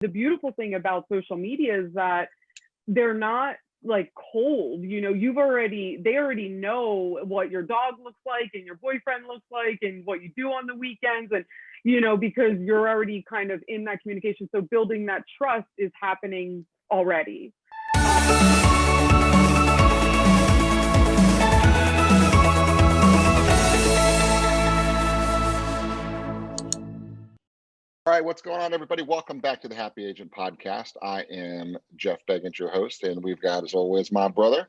the beautiful thing about social media is that they're not like cold, they already know what your dog looks like and your boyfriend looks like and what you do on the weekends, and because you're already kind of in that communication. So building that trust is happening already. All right, what's going on, everybody? Welcome back to the Happy Agent Podcast. I am Jeff Beggins, your host, and we've got, as always, my brother,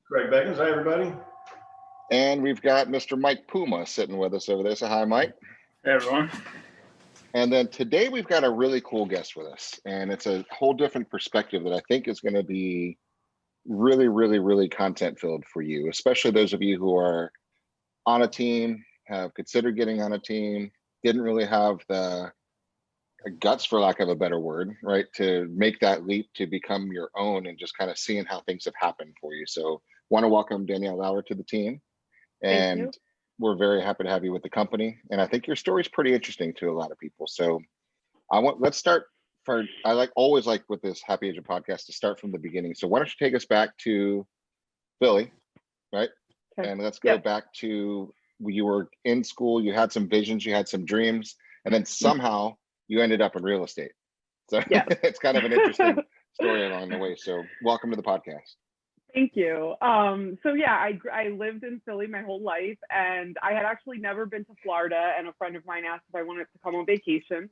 Greg Beggins. Hi, everybody. And we've got Mr. Mike Puma sitting with us over there. So hi, Mike. Hey, everyone. And then today we've got a really cool guest with us, and it's a whole different perspective that I think is going to be really, really, really content-filled for you, especially those of you who are on a team, have considered getting on a team, didn't really have the guts, for lack of a better word, right, to make that leap to become your own and just kind of seeing how things have happened for you. So want to welcome Danielle to the team, and we're very happy to have you with the company. And I think your story is pretty interesting to a lot of people. So let's start always like with this Happy Agent Podcast to start from the beginning. So why don't you take us back to Philly, right? Okay. And let's go back to you were in school, you had some visions, you had some dreams, and then somehow you ended up in real estate. So it's kind of an interesting story along the way. So welcome to the podcast. Thank you. I lived in Philly my whole life, and I had actually never been to Florida, and a friend of mine asked if I wanted to come on vacation.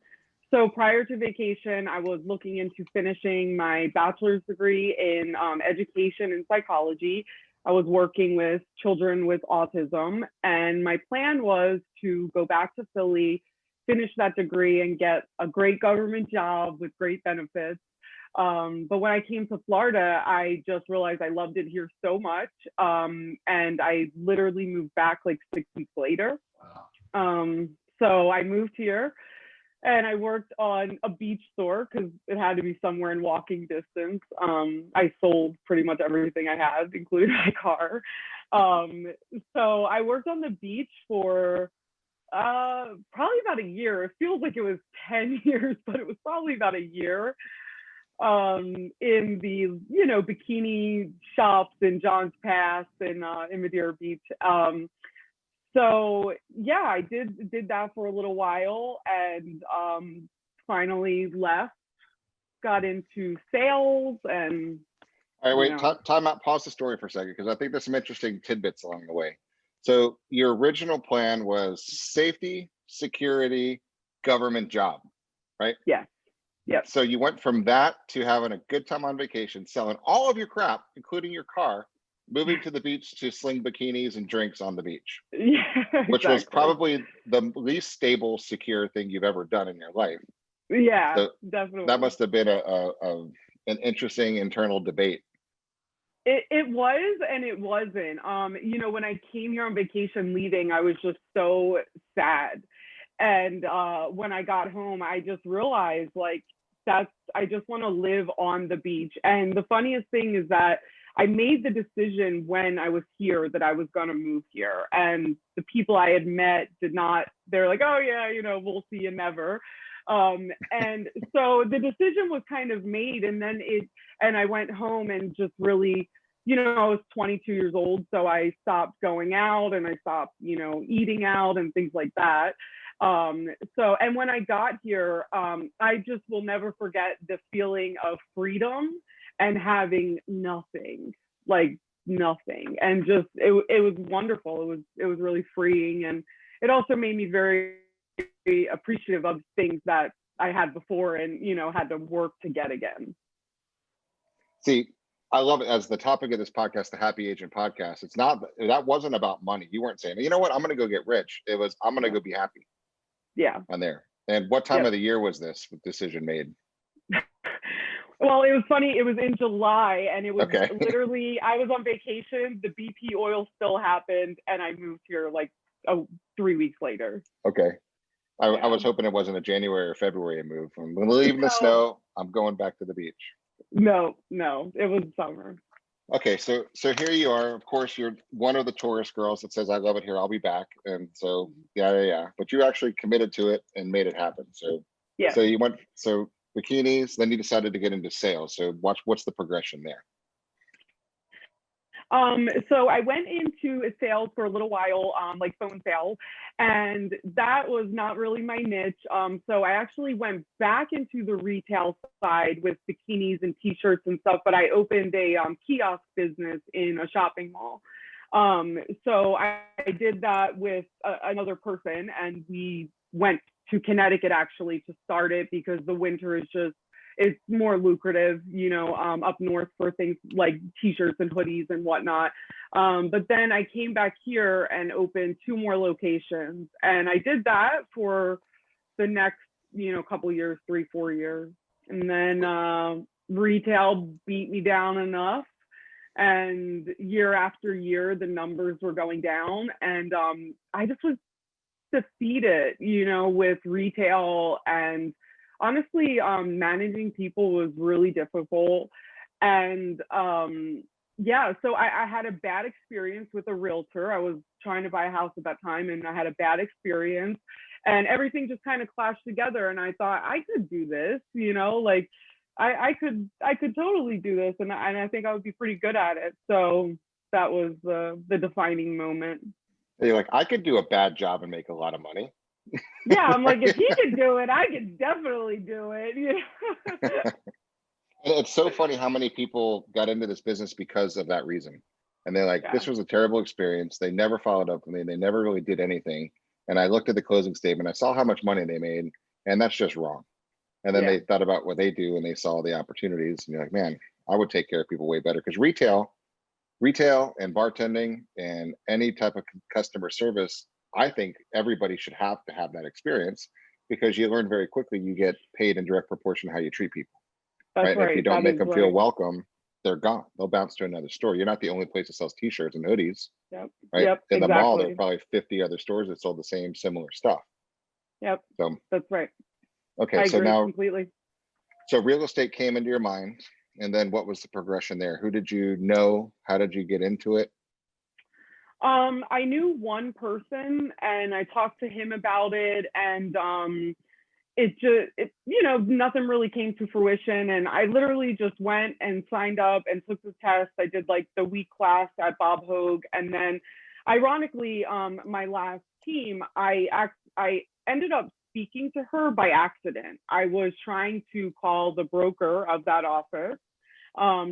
So prior to vacation, I was looking into finishing my bachelor's degree in education and psychology. I was working with children with autism, and my plan was to go back to Philly, finish that degree, and get a great government job with great benefits. But when I came to Florida, I just realized I loved it here so much. And I literally moved back like 6 weeks later. So I moved here and I worked on a beach store because it had to be somewhere in walking distance. I sold pretty much everything I had, including my car. So I worked on the beach for probably about a year. It feels like it was 10 years, but it was probably about a year, in the bikini shops in John's Pass and in Madeira Beach. I did that for a little while, and finally left, got into sales. And all right, wait, time out, pause the story for a second, because I think there's some interesting tidbits along the way. So your original plan was safety, security, government job, right? Yes. Yep. So you went from that to having a good time on vacation, selling all of your crap, including your car, moving to the beach to sling bikinis and drinks on the beach, which was probably the least stable, secure thing you've ever done in your life. Yeah, so definitely. That must have been an interesting internal debate. It was, and it wasn't. When I came here on vacation leaving, I was just so sad. And when I got home, I just realized I just want to live on the beach. And the funniest thing is that I made the decision when I was here that I was going to move here. And the people I had met they're like, oh yeah, we'll see you never. And so the decision was kind of made, and then I went home and just really, I was 22 years old, so I stopped going out and I stopped, eating out and things like that. And when I got here, I just will never forget the feeling of freedom and having nothing, and just, it was wonderful. It was really freeing. And it also made me very appreciative of things that I had before and, had to work to get again. See, I love it as the topic of this podcast, the Happy Agent Podcast. That wasn't about money. You weren't saying, you know what, I'm going to go get rich. It was, I'm going to go be happy. Yeah. On there. And what time of the year was this decision made? Well, it was funny. It was in July, and it was literally, I was on vacation. The BP oil still happened, and I moved here 3 weeks later. Okay. I was hoping it wasn't a January or February move. I'm going to leave in the snow. I'm going back to the beach. No, it was summer. Okay, so here you are. Of course, you're one of the tourist girls that says, I love it here, I'll be back. And so, yeah. But you actually committed to it and made it happen. So, so you went, so bikinis, then you decided to get into sales. So what's the progression there? So I went into sales for a little while, like phone sales, and that was not really my niche. So I actually went back into the retail side with bikinis and t-shirts and stuff, but I opened a kiosk business in a shopping mall. So I did that with another person, and we went to Connecticut actually to start it because the winter is just, it's more lucrative, you know, up north for things like t-shirts and hoodies and whatnot. But then I came back here and opened 2 more locations, and I did that for the next, you know, couple years, 3-4 years. And then retail beat me down enough, and year after year, the numbers were going down, and I just was defeated, you know, with retail. And honestly, managing people was really difficult. And yeah, so I had a bad experience with a realtor. I was trying to buy a house at that time, and I had a bad experience, and everything just kind of clashed together. And I thought I could do this, you know, like I could totally do this, and I think I would be pretty good at it. So that was the defining moment. You're like, I could do a bad job and make a lot of money. Yeah, I'm like, if he could do it, I could definitely do it. You know? It's so funny how many people got into this business because of that reason. And they're like, Yeah. this was a terrible experience. They never followed up with me. They never really did anything. And I looked at the closing statement. I saw how much money they made, and that's just wrong. And then Yeah. they thought about what they do, and they saw the opportunities. And you're like, man, I would take care of people way better, because retail and bartending and any type of customer service, I think everybody should have to have that experience, because you learn very quickly. You get paid in direct proportion to how you treat people. That's Right? If you don't make them feel right. welcome, they're gone. They'll bounce to another store. You're not the only place that sells t-shirts and hoodies. Yep. Right? Yep. In the mall, there are Exactly. probably 50 other stores that sold the same similar stuff. Yep. So That's right. okay, I so agree now, completely. so real estate came into your mind, and then what was the progression there? Who did you know? How did you get into it? I knew one person, and I talked to him about it, and you know, nothing really came to fruition. And I literally just went and signed up and took the test. I did like the week class at Bob Hogue, and then ironically, my last team, I ended up speaking to her by accident. I was trying to call the broker of that office,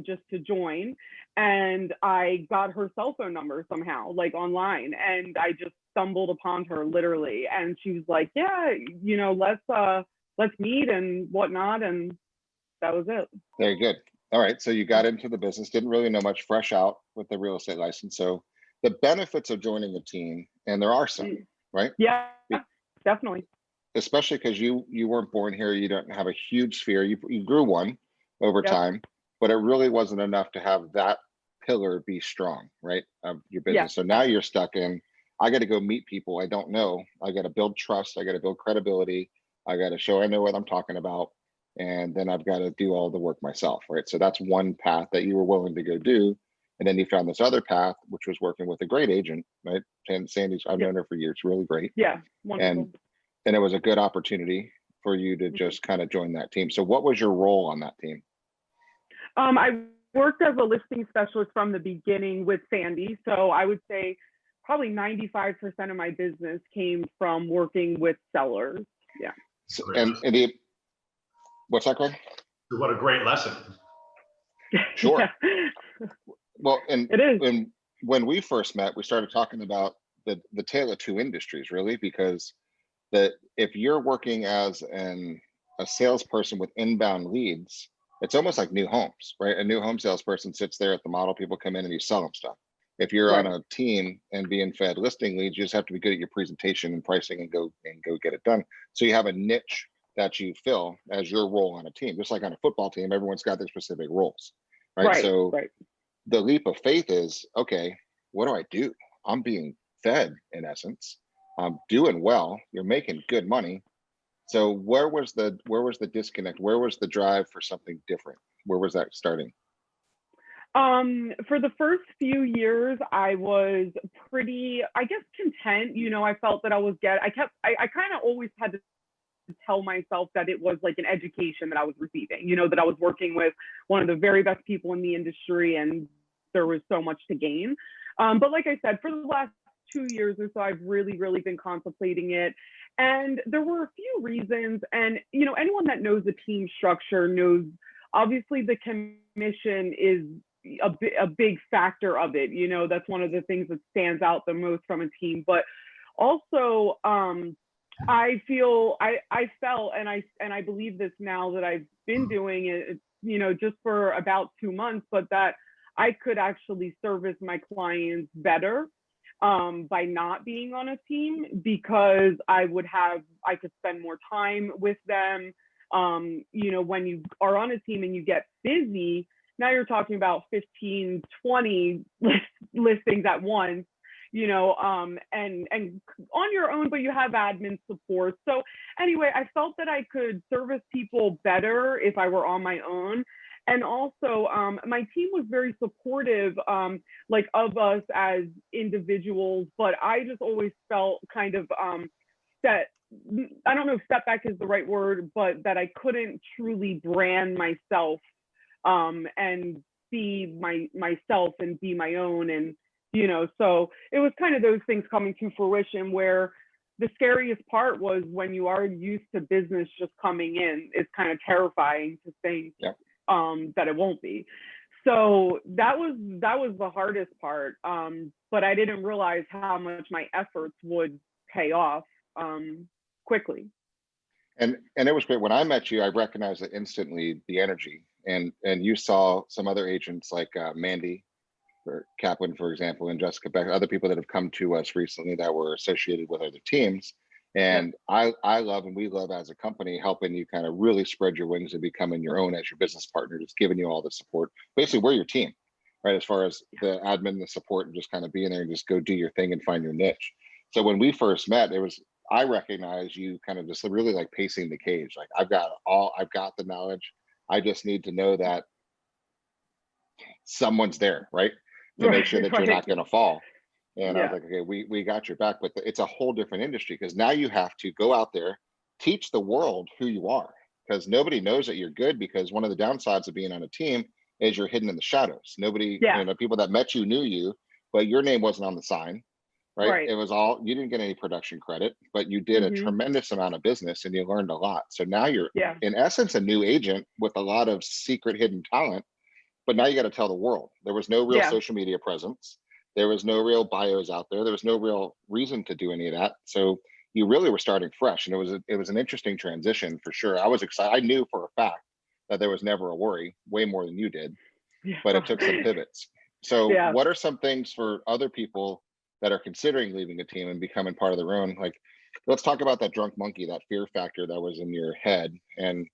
just to join, and I got her cell phone number somehow, like online, and I just stumbled upon her literally, and she was like, yeah, you know, let's meet and whatnot, and that was it. Very good. All right, so you got into the business, didn't really know much, fresh out with the real estate license. So the benefits of joining a team, and there are some, right? Yeah, definitely. Especially because you weren't born here, you don't have a huge sphere. You grew one over Yep. time, but it really wasn't enough to have that pillar be strong, right, of your business. Yeah. So now you're stuck in, I got to go meet people I don't know. I got to build trust. I got to build credibility. I got to show I know what I'm talking about. And then I've got to do all the work myself, right? So that's one path that you were willing to go do. And then you found this other path, which was working with a great agent, right? And Sandy's, I've known her for years, really great. Yeah, wonderful. And it was a good opportunity for you to just kind of join that team. So what was your role on that team? I worked as a listing specialist from the beginning with Sandy. So I would say probably 95% of my business came from working with sellers. Yeah. So, what's that, Craig? What a great lesson. Sure. Yeah. Well, and it is. When we first met, we started talking about the tale of two industries, really, because if you're working as a salesperson with inbound leads, it's almost like new homes, right? A new home salesperson sits there at the model, people come in and you sell them stuff. If you're Right. on a team and being fed listing leads, you just have to be good at your presentation and pricing and go get it done. So you have a niche that you fill as your role on a team. Just like on a football team, everyone's got their specific roles, right? Right. So Right. the leap of faith is, okay, what do I do? I'm being fed, in essence. I'm doing well. You're making good money. So where was the disconnect? Where was the drive for something different? Where was that starting? For the first few years, I was pretty, I guess, content. You know, I felt that I kind of always had tell myself that it was like an education that I was receiving, you know, that I was working with one of the very best people in the industry and there was so much to gain. But like I said, for the last 2 years or so, I've really, really been contemplating it. And there were a few reasons. And, you know, anyone that knows the team structure knows, obviously the commission is a big factor of it. You know, that's one of the things that stands out the most from a team. But also, I felt, and I believe this now that I've been doing it, you know, just for about 2 months, but that I could actually service my clients better by not being on a team, because I could spend more time with them. You know, when you are on a team and you get busy, now you're talking about 15, 20 listings at once, you know, and on your own, but you have admin support. So anyway, I felt that I could service people better if I were on my own. And also, my team was very supportive, like of us as individuals, but I just always felt kind of that, I don't know if step back is the right word, but that I couldn't truly brand myself and be myself and be my own. And, you know, so it was kind of those things coming to fruition, where the scariest part was when you are used to business just coming in, it's kind of terrifying to think that it won't be. So that was the hardest part. But I didn't realize how much my efforts would pay off quickly. And it was great. When I met you, I recognized it instantly, the energy. And you saw some other agents like Mandy or Kaplan, for example, and Jessica Beck, other people that have come to us recently that were associated with other teams. And I love, and we love as a company, helping you kind of really spread your wings and becoming your own as your business partner, just giving you all the support. Basically, we're your team, right? As far as the admin, the support, and just kind of being there and just go do your thing and find your niche. So when we first met, I recognized you kind of just really like pacing the cage. Like I've got the knowledge. I just need to know that someone's there, right? To make sure that you're not going to fall. And I was like, okay, we got your back, but it's a whole different industry, because now you have to go out there, teach the world who you are, because nobody knows that you're good, because one of the downsides of being on a team is you're hidden in the shadows. Nobody, you know, people that met you knew you, but your name wasn't on the sign, right? It was all, you didn't get any production credit, but you did a tremendous amount of business and you learned a lot. So now you're in essence a new agent with a lot of secret hidden talent, but now you got to tell the world. There was no real social media presence. There was no real bios out there. There was no real reason to do any of that. So you really were starting fresh, and it was an interesting transition for sure. I was excited. I knew for a fact that there was never a worry, way more than you did, but it took some pivots. So what are some things for other people that are considering leaving a team and becoming part of their own? Like, let's talk about that drunk monkey, that fear factor that was in your head, and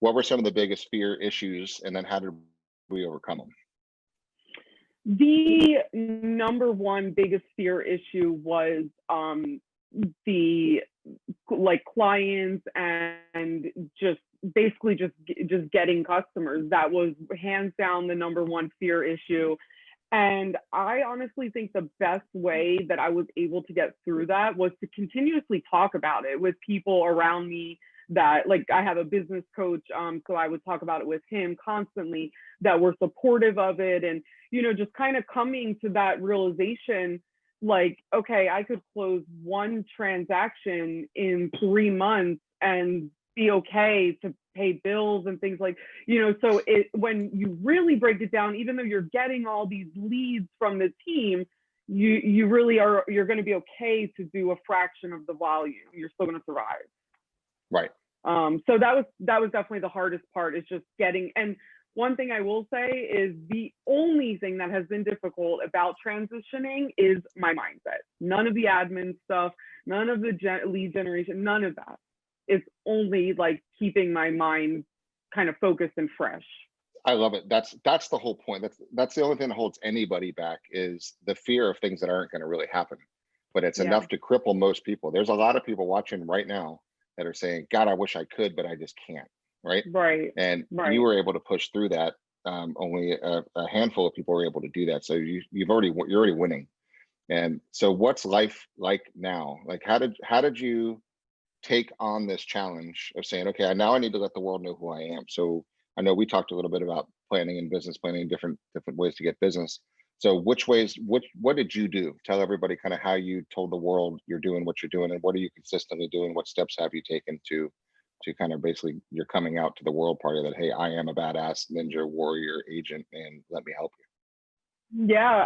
what were some of the biggest fear issues, and then how did we overcome them? The number one biggest fear issue was the clients and just basically just getting customers. That was hands down the number one fear issue. And I honestly think the best way that I was able to get through that was to continuously talk about it with people around me. That, like, I have a business coach, so I would talk about it with him constantly, that were supportive of it. And, you know, just kind of coming to that realization, like, okay, I could close one transaction in 3 months and be okay to pay bills and things like, you know, so when you really break it down, even though you're getting all these leads from the team, you really are, you're going to be okay to do a fraction of the volume. You're still going to survive. Right. So that was definitely the hardest part, is just getting. And one thing I will say is the only thing that has been difficult about transitioning is my mindset. None of the admin stuff, none of the lead generation, none of that. It's only like keeping my mind kind of focused and fresh. I love it. That's the whole point. That's the only thing that holds anybody back, is the fear of things that aren't going to really happen. But it's enough to cripple most people. There's a lot of people watching right now that are saying, God, I wish I could, but I just can't. Right. And you were able to push through that. Only a handful of people were able to do that. So you're already winning. And so what's life like now? Like, how did you take on this challenge of saying, okay, now I need to let the world know who I am. So I know we talked a little bit about planning and business planning, different ways to get business. So what did you do? Tell everybody kind of how you told the world you're doing what you're doing, and what are you consistently doing? What steps have you taken to kind of basically you're coming out to the world part of that, hey, I am a badass ninja warrior agent and let me help you. Yeah.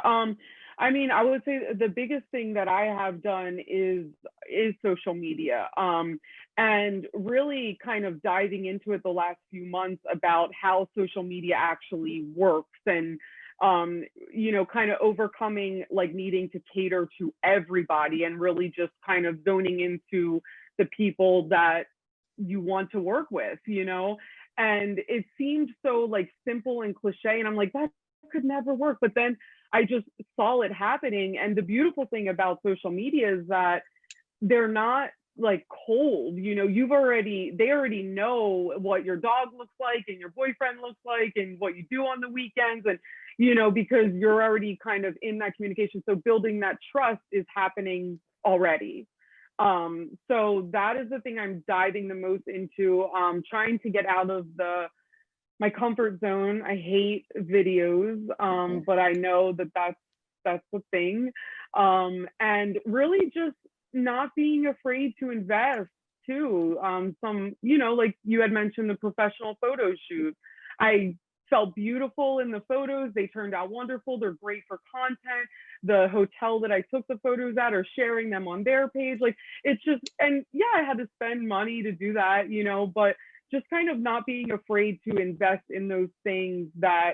I mean, I would say the biggest thing that I have done is social media. And really kind of diving into it the last few months about how social media actually works, and you know, kind of overcoming like needing to cater to everybody and really just kind of zoning into the people that you want to work with, you know. And it seemed so like simple and cliche, and I'm like, that could never work. But then I just saw it happening. And the beautiful thing about social media is that they're not like cold, you know. They already know what your dog looks like and your boyfriend looks like and what you do on the weekends, and you know, because you're already kind of in that communication. So building that trust is happening already. So that is the thing I'm diving the most into, trying to get out of my comfort zone. I hate videos, but I know that that's the thing. And really just not being afraid to invest too. Some, you know, like you had mentioned, the professional photo shoot. I felt beautiful in the photos. They turned out wonderful. They're great for content. The hotel that I took the photos at are sharing them on their page. Like, it's just, and yeah, I had to spend money to do that, you know, but just kind of not being afraid to invest in those things that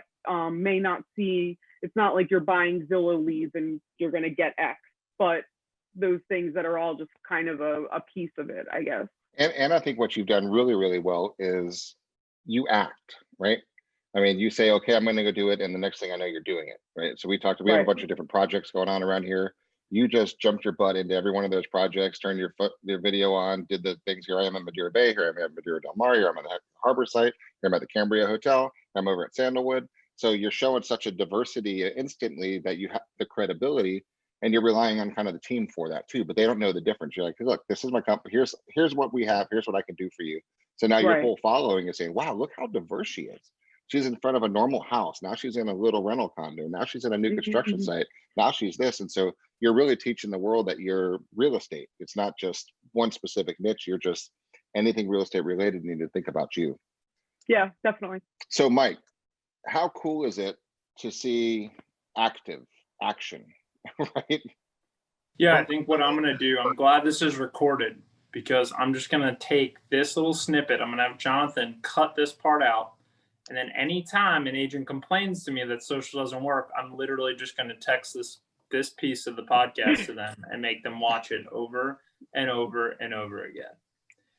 may not see. It's not like you're buying Zillow leads and you're going to get X, but those things that are all just kind of a piece of it, I guess. And I think what you've done really, really well is you act, right? I mean, you say, okay, I'm going to go do it. And the next thing I know, you're doing it, right? So we have a bunch of different projects going on around here. You just jumped your butt into every one of those projects, turned your video on, did the things. Here I am at Madeira Bay, here I am at Madeira Del Mar, here I'm at the harbor site, here I'm at the Cambria Hotel, I'm over at Sandalwood. So you're showing such a diversity instantly that you have the credibility, and you're relying on kind of the team for that too. But they don't know the difference. You're like, look, this is my company. Here's what we have. Here's what I can do for you. So now your whole following is saying, wow, look how diverse she is. She's in front of a normal house. Now she's in a little rental condo. Now she's in a new construction site. Now she's this. And so you're really teaching the world that you're real estate. It's not just one specific niche. You're just anything real estate related. You need to think about you. Yeah, definitely. So Mike, how cool is it to see action, right? Yeah, I think what I'm going to do, I'm glad this is recorded, because I'm just going to take this little snippet. I'm going to have Jonathan cut this part out. And then anytime an agent complains to me that social doesn't work, I'm literally just going to text this piece of the podcast to them and make them watch it over and over and over again.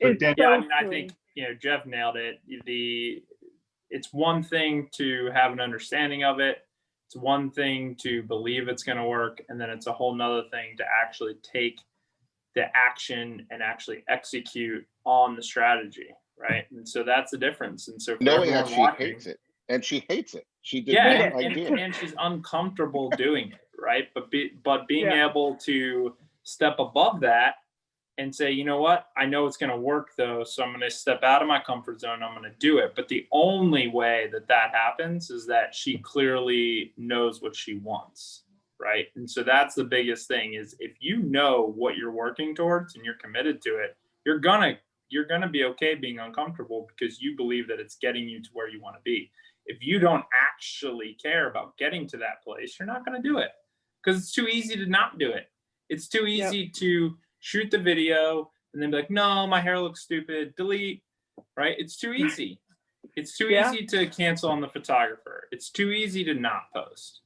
I think, you know, Jeff nailed it. It's one thing to have an understanding of it. It's one thing to believe it's going to work. And then it's a whole nother thing to actually take the action and actually execute on the strategy. Right. And so that's the difference. And so knowing that she hates it, and she hates it. She did not like doing it. And she's uncomfortable doing it. Right. But being able to step above that and say, you know what, I know it's going to work though. So I'm going to step out of my comfort zone. I'm going to do it. But the only way that happens is that she clearly knows what she wants. Right. And so that's the biggest thing, is if you know what you're working towards and you're committed to it, you're going to be okay being uncomfortable, because you believe that it's getting you to where you want to be. If you don't actually care about getting to that place, you're not going to do it, because it's too easy to not do it. It's too easy to shoot the video and then be like, no, my hair looks stupid, delete, right? It's too easy. It's too easy to cancel on the photographer. It's too easy to not post.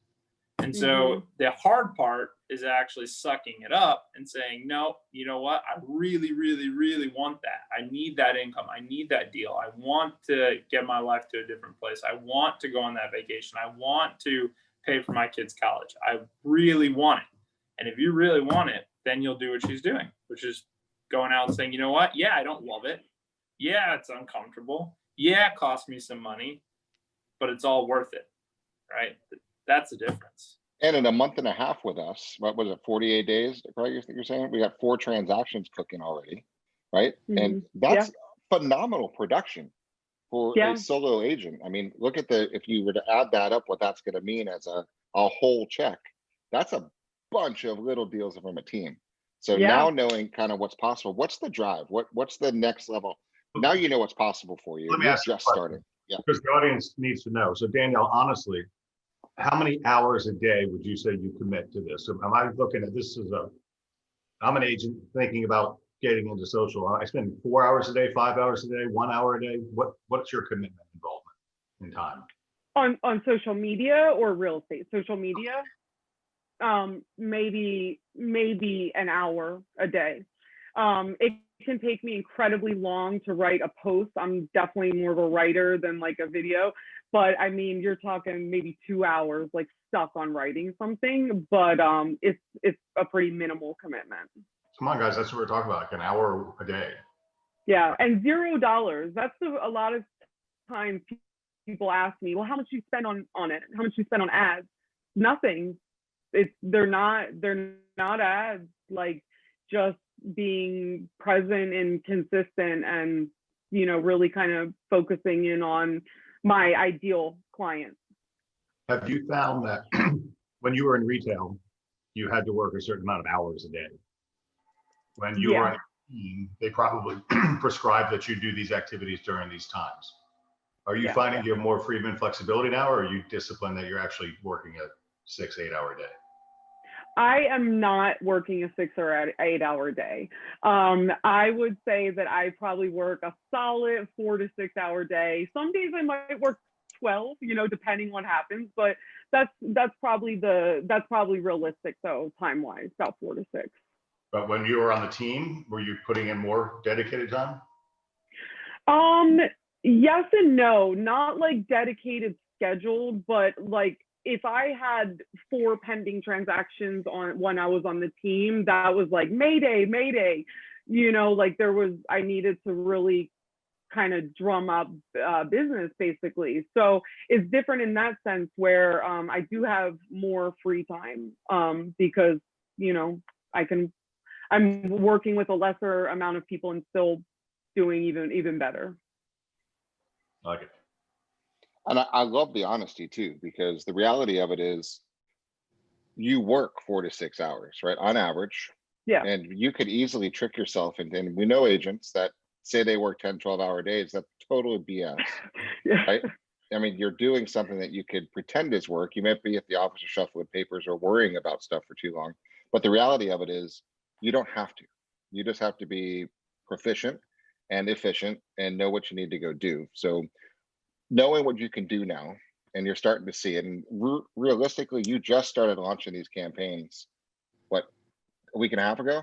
And so the hard part is actually sucking it up and saying, no, you know what? I really, really, really want that. I need that income. I need that deal. I want to get my life to a different place. I want to go on that vacation. I want to pay for my kids' college. I really want it. And if you really want it, then you'll do what she's doing, which is going out and saying, you know what? Yeah, I don't love it. Yeah, it's uncomfortable. Yeah, it cost me some money, but it's all worth it, right? That's the difference. And in a month and a half with us, what was it, 48 days, Craig, you're saying? We got 4 transactions cooking already. right? And Mhm. that's phenomenal production for Yeah. a solo agent. I mean, look at the, if you were to add that up, what that's going to mean as a whole check, that's a bunch of little deals from a team. So Yeah. now knowing kind of what's possible, what's the drive? What's the next level? Now you know what's possible for you. Let me You're ask you a just question, starting. Yeah. because the audience needs to know. So Danielle, honestly, how many hours a day would you say you commit to this? So am I looking at this as I'm an agent thinking about getting into social. I spend 4 hours a day, 5 hours a day, 1 hour a day. What's your commitment involvement in time? On social media or real estate? Social media, maybe an hour a day. It can take me incredibly long to write a post. I'm definitely more of a writer than like a video, but I mean, you're talking maybe 2 hours like stuck on writing something, but it's a pretty minimal commitment. Come on, guys, that's what we're talking about, like an hour a day. Yeah, and $0. That's a lot of times people ask me, well, how much do you spend on it? How much do you spend on ads? Nothing. They're not ads, like just being present and consistent and, you know, really kind of focusing in on my ideal client. Have you found that when you were in retail, you had to work a certain amount of hours a day? When you were on a team, they probably prescribed that you do these activities during these times. Are you finding you have more freedom and flexibility now, or are you disciplined that you're actually working a 6-8 hour day? I am not working a 6 or 8 hour day. I would say that I probably work a solid 4 to 6 hour day. Some days I might work 12, you know, depending what happens, but that's probably realistic though, time wise, about 4 to 6. But when you were on the team, were you putting in more dedicated time? Yes and no, not like dedicated scheduled, but like if I had 4 pending transactions on when I was on the team, that was like Mayday, you know, like I needed to really kind of drum up business basically. So it's different in that sense where I do have more free time because, you know, I'm working with a lesser amount of people and still doing even better. I like it. And I love the honesty too, because the reality of it is you work 4 to 6 hours, right? On average. Yeah. And you could easily trick yourself into, and we know agents that say they work 10, 12-hour days. That's total BS, Yeah. right? I mean, you're doing something that you could pretend is work. You might be at the office or shuffling papers or worrying about stuff for too long. But the reality of it is you don't have to. You just have to be proficient and efficient and know what you need to go do. So knowing what you can do now, and you're starting to see it, and realistically, you just started launching these campaigns, what, a week and a half ago?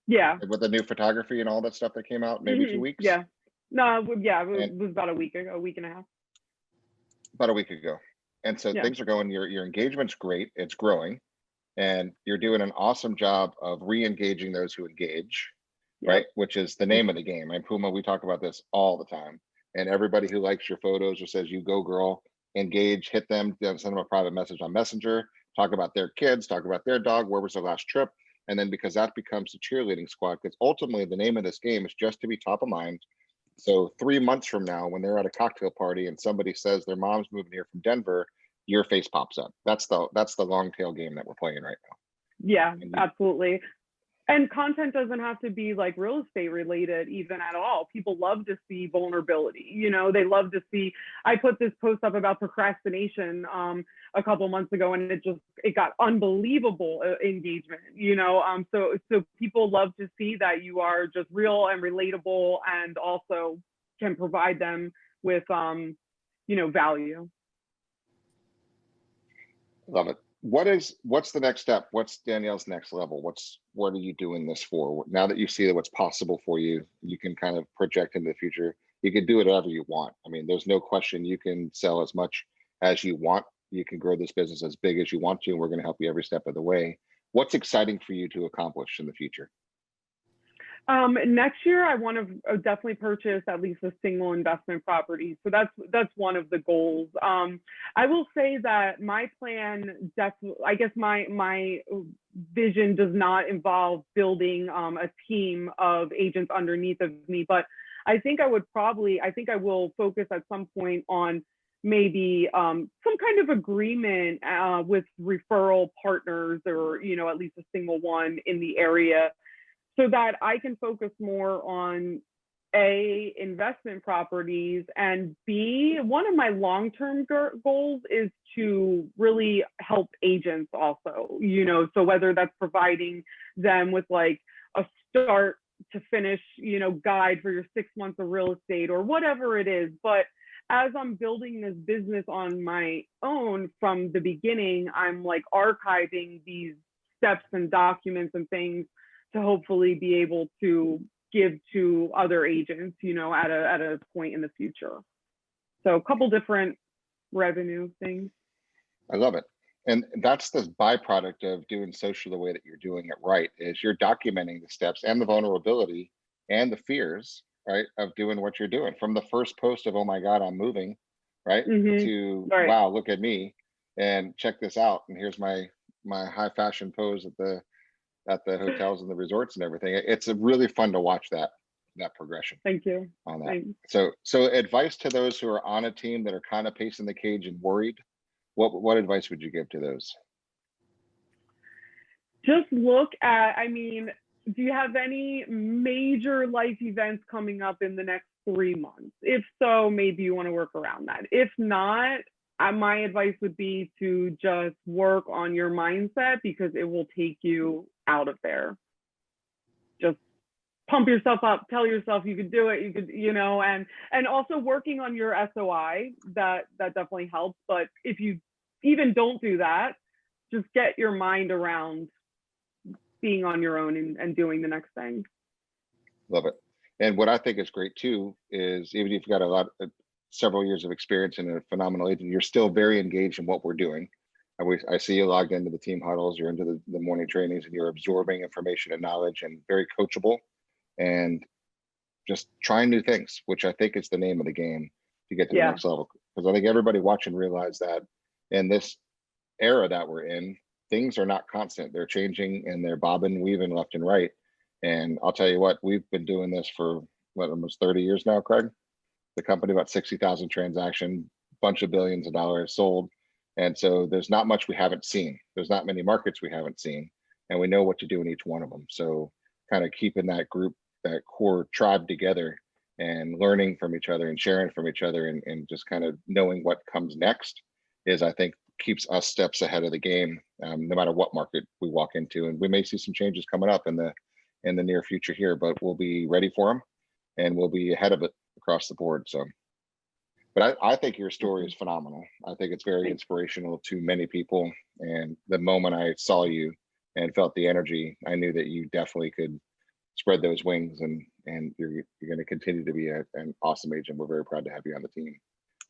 Yeah. With the new photography and all that stuff that came out, maybe 2 weeks? Yeah. No, yeah, it was about a week and a half. About a week ago. And so things are going, your engagement's great, it's growing, and you're doing an awesome job of re-engaging those who engage, right? Which is the name of the game. And Puma, we talk about this all the time. And everybody who likes your photos or says you go girl, engage, hit them, send them a private message on Messenger, talk about their kids, talk about their dog, where was their last trip. And then because that becomes the cheerleading squad, because ultimately the name of this game is just to be top of mind. So 3 months from now, when they're at a cocktail party and somebody says their mom's moving here from Denver, your face pops up. That's the long tail game that we're playing right now. Yeah, absolutely. And content doesn't have to be like real estate related even at all. People love to see vulnerability. You know, they love to see, I put this post up about procrastination a couple months ago, and it got unbelievable engagement, you know? So people love to see that you are just real and relatable and also can provide them with, you know, value. Love it. What's the next step? What's Danielle's next level? What are you doing this for? Now that you see that what's possible for you, you can kind of project into the future. You can do whatever you want. I mean, there's no question you can sell as much as you want. You can grow this business as big as you want to, and we're going to help you every step of the way. What's exciting for you to accomplish in the future? Next year, I want to definitely purchase at least a single investment property. So that's one of the goals. I will say that my plan, I guess my vision does not involve building a team of agents underneath of me, but I think I will focus at some point on maybe some kind of agreement with referral partners, or at least a single one in the area, so that I can focus more on A, investment properties, and B, one of my long-term goals is to really help agents also, so whether that's providing them with like a start to finish, guide for your 6 months of real estate or whatever it is. But as I'm building this business on my own from the beginning, I'm like archiving these steps and documents and things to hopefully be able to give to other agents, at a point in the future. So a couple different revenue things. I love it. And that's the byproduct of doing social the way that you're doing it right, is you're documenting the steps and the vulnerability and the fears, right, of doing what you're doing. From the first post of, oh my God, I'm moving, right, to Right. Wow, look at me and check this out. And here's my high fashion pose at the hotels and the resorts and everything. It's really fun to watch that progression. Thank you. On that. Thanks. So advice to those who are on a team that are kind of pacing the cage and worried, what advice would you give to those? Just look at, do you have any major life events coming up in the next 3 months? If so, maybe you want to work around that. If not, my advice would be to just work on your mindset, because it will take you out of there. Just pump yourself up, tell yourself you could do it, and also working on your SOI, that definitely helps. But if you even don't do that, just get your mind around being on your own and doing the next thing. Love it. And what I think is great too is, even if you've got several years of experience and a phenomenal agent, you're still very engaged in what we're doing. I see you logged into the team huddles, you're into the morning trainings, and you're absorbing information and knowledge, and very coachable, and just trying new things, which I think is the name of the game to get to the next level. Because I think everybody watching realize that in this era that we're in, things are not constant. They're changing, and they're bobbing, weaving left and right. And I'll tell you what, we've been doing this for almost 30 years now, Craig. The company, about 60,000 transactions, bunch of billions of dollars sold. And so there's not much we haven't seen. There's not many markets we haven't seen, and we know what to do in each one of them. So kind of keeping that group, that core tribe together, and learning from each other and sharing from each other, and just kind of knowing what comes next is, I think, keeps us steps ahead of the game, no matter what market we walk into. And we may see some changes coming up in the near future here, but we'll be ready for them, and we'll be ahead of it across the board. So, but I think your story is phenomenal. I think it's very inspirational to many people. And the moment I saw you and felt the energy, I knew that you definitely could spread those wings, and you're going to continue to be an awesome agent. We're very proud to have you on the team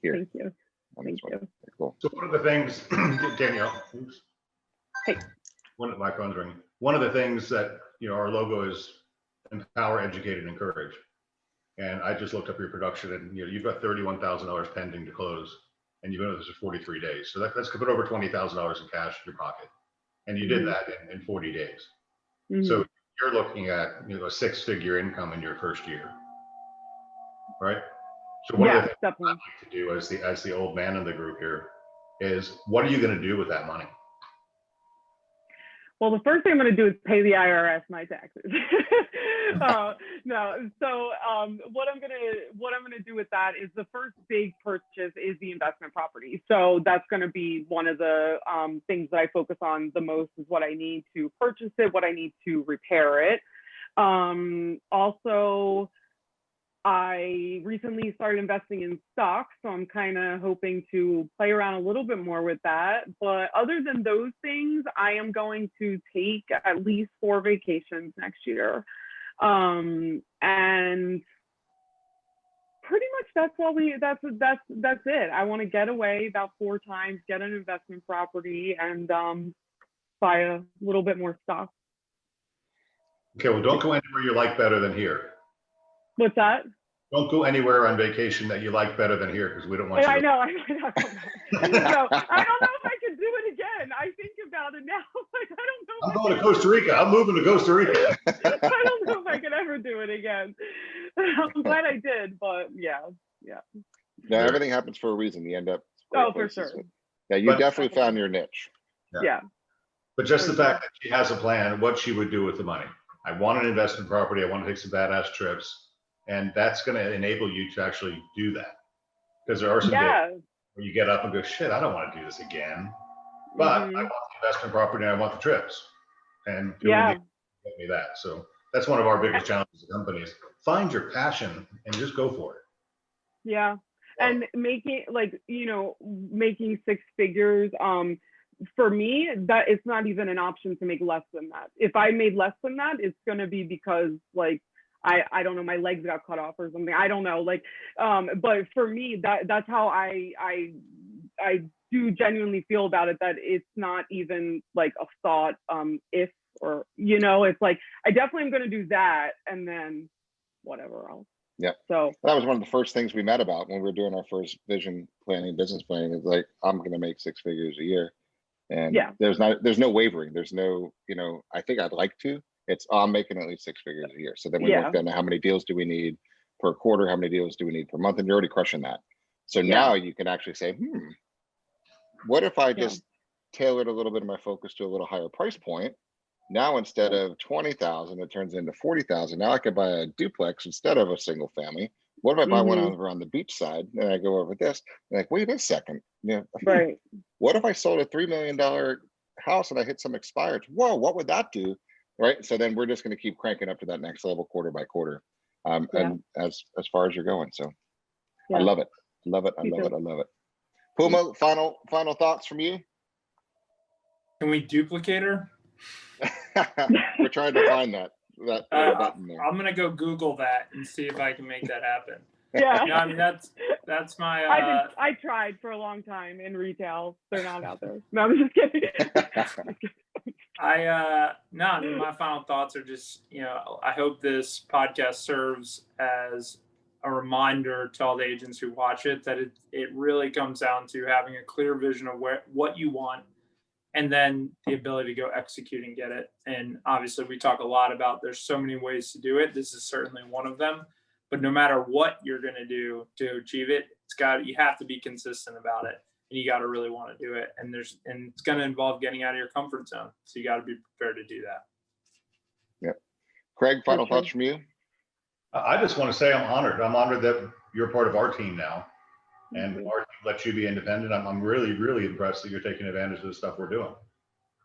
here. Thank you. Thank you. Cool. So one of the things, Danielle, oops. Hey. My phone's ringing. One of the things that, our logo is empower, educate, and encourage. And I just looked up your production, and you've got $31,000 pending to close, and you've been with us for 43 days. So that's put over $20,000 in cash in your pocket, and you did that in 40 days. So you're looking at a 6-figure income in your first year, right? So one of the things definitely. I'd like to do as the old man in the group here is, what are you going to do with that money? Well, the first thing I'm going to do is pay the IRS my taxes. No. So what I'm going to do with that is, the first big purchase is the investment property. So that's going to be one of the things that I focus on the most, is what I need to purchase it, what I need to repair it. Also, I recently started investing in stocks, so I'm kind of hoping to play around a little bit more with that. But other than those things, I am going to take at least 4 vacations next year. And pretty much that's it. I want to get away about 4 times, get an investment property, and buy a little bit more stock. Okay, well, don't go anywhere you like better than here. What's that? Don't go anywhere on vacation that you like better than here, because we don't want you to. I know. No, I don't know if I could do it again. I think about it now. Like, I don't know. I'm going to Costa Rica. I'm moving to Costa Rica. I don't know if I could ever do it again. I'm glad I did, but yeah. Now everything happens for a reason. You end up. Oh, for sure. Yeah, you definitely found your niche. Yeah. But just the fact that she has a plan, what she would do with the money. I want an investment property. I want to take some badass trips. And that's going to enable you to actually do that. Because there are some days where you get up and go, shit, I don't want to do this again. But I want the investment property and I want the trips. And get me that. So that's one of our biggest challenges as companies. Find your passion and just go for it. Yeah. And making making six figures, for me, that it's not even an option to make less than that. If I made less than that, it's going to be because like, I don't know, my legs got cut off or something. I don't know. Like, but for me, that's how I do genuinely feel about it, that it's not even like a thought, if, or, it's like, I definitely am going to do that. And then whatever else. Yeah. So that was one of the first things we met about when we were doing our first vision planning, business planning. It's like, I'm going to make 6 figures a year. And there's no wavering. There's no, I think I'd like to. It's I'm making at least 6 figures a year. So then we worked on how many deals do we need per quarter, how many deals do we need per month, and you're already crushing that. So now you can actually say, what if I just tailored a little bit of my focus to a little higher price point? Now instead of 20,000, it turns into 40,000. Now I could buy a duplex instead of a single family. What if I buy one over on the beach side? And I go over this, and like, wait a second, right. What if I sold a $3 million house and I hit some expireds? Whoa, what would that do? Right. So then we're just going to keep cranking up to that next level quarter by quarter. And as far as you're going. So I love it. I love it. Puma, final thoughts from you? Can we duplicate her? We're trying to find that button there. I'm going to go Google that and see if I can make that happen. Yeah. No, I mean, that's my, I tried for a long time in retail. They're not out there. No, I'm just kidding. My final thoughts are just, I hope this podcast serves as a reminder to all the agents who watch it that it really comes down to having a clear vision of what you want, and then the ability to go execute and get it. And obviously we talk a lot about there's so many ways to do it. This is certainly one of them. But no matter what you're going to do to achieve it, you have to be consistent about it, and you got to really want to do it. And it's going to involve getting out of your comfort zone. So you got to be prepared to do that. Yep. Craig, final thoughts from you? I just want to say I'm honored. I'm honored that you're part of our team now, and our team lets you be independent. I'm really, really impressed that you're taking advantage of the stuff we're doing,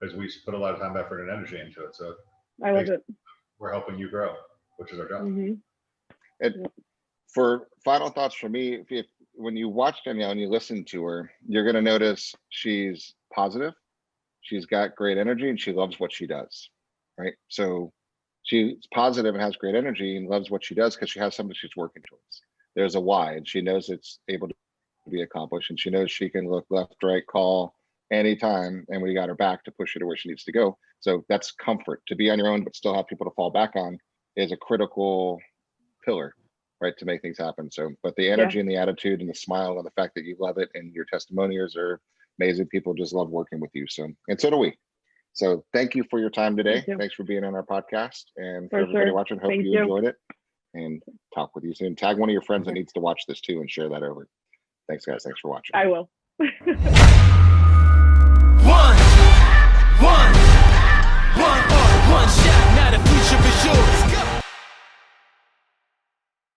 because we put a lot of time, effort, and energy into it. So I love it. We're helping you grow, which is our job. And for final thoughts from me, when you watch Danielle and you listen to her, you're going to notice she's positive, she's got great energy, and she loves what she does, right? So she's positive and has great energy and loves what she does because she has something she's working towards. There's a why, and she knows it's able to be accomplished, and she knows she can look left, right, call anytime, and we got her back to push her to where she needs to go. So that's comfort. To be on your own but still have people to fall back on is a critical pillar, right, to make things happen. So, but the energy and the attitude and the smile and the fact that you love it, and your testimonials are amazing. People just love working with you. So, and so do we. So thank you for your time today. Thanks for being on our podcast, and for everybody watching, hope you enjoyed it, and talk with you soon. Tag one of your friends that needs to watch this too and share that over. Thanks guys. Thanks for watching. I will. One